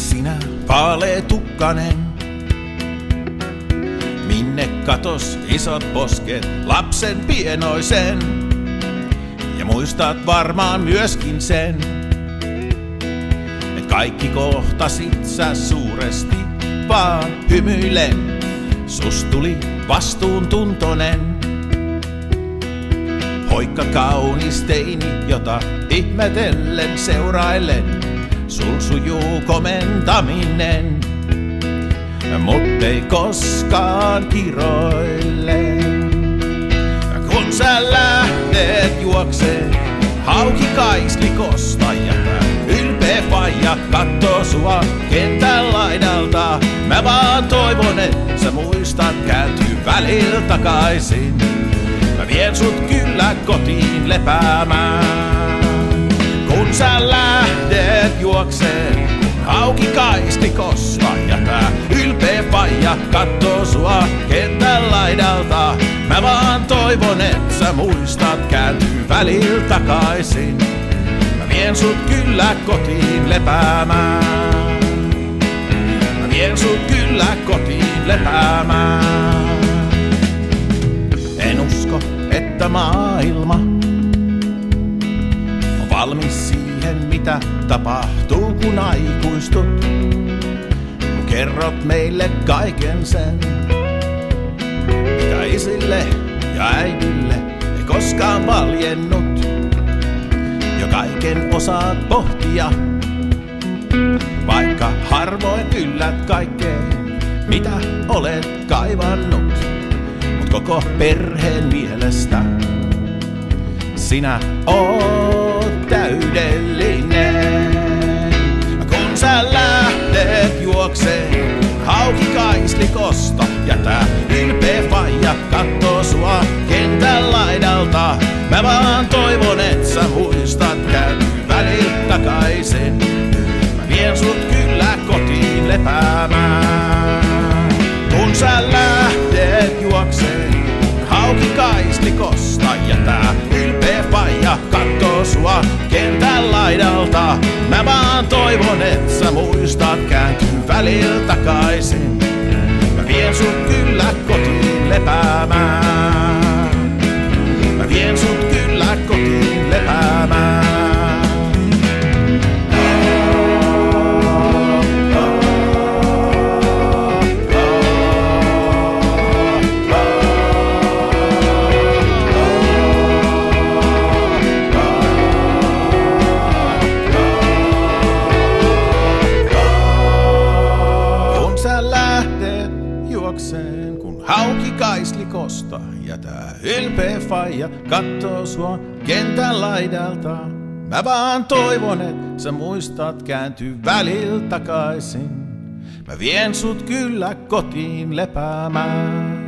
Sinä vaaleetukkanen, minne katos isot posket lapsen pienoisen? Ja muistat varmaan myöskin sen, et kaikki kohtasit sä suuresti vaan hymyillen. Sus tuli vastuuntuntoinen, hoikka kaunis teini, jota ihmetellen seuraillen sul sujuu komentaminen, mut ei koskaan kiroille. Kun sä lähdet juokseen hauki kaislikosta, jätä ylpeä faija kattoo sua kentän laidalta. Mä vaan toivon, et sä muistat kääntyy välillä takaisin. Mä vien sut kyllä kotiin lepäämään. Kun sä lähdet juokseen hauki kaislikosta, jätä ylpeä faija kattoo sua kentän laidalta. Mä vaan toivon, et sä muistat kääntyy välillä takaisin. Mä vien sut kyllä kotiin lepäämään. Mä vien sut kyllä kotiin lepäämään. En usko, että maailma on valmis siihen, mitä tapahtuu, kun aikuistut. Kun kerrot meille kaiken sen, mitä isille ja äidille ei koskaan valjennut. Jo kaiken osaat pohtia, vaikka harvoin yllät kaikkeen, mitä olet kaivannut. Mut koko perheen mielestä sinä oot täydellinen. Kun sä lähdet juokseen hauki kaislikosta, jätä ylpeä faija kattoo sua kentän laidalta. Mä vaan toivon, et sä muistat kääntyy välillä takaisin. Mä vien sut kyllä kotiin lepäämään. Kun sä lähdet juokseen hauki kaislikosta, jätä ylpeä faija kattoo sua kentän laidalta. Mä vaan toivon, et sä muistat kääntyy välillä takaisin. Mä vien sut kyllä kotiin lepäämään. Mä vien sut kyllä kotiin lepäämään. Kun hauki kaislikosta, jätä ylpeä faija kattoo sua kentän laidalta. Mä vaan toivon, et sä muistat kääntyy välillä takaisin. Mä vien sut kyllä kotiin lepäämään.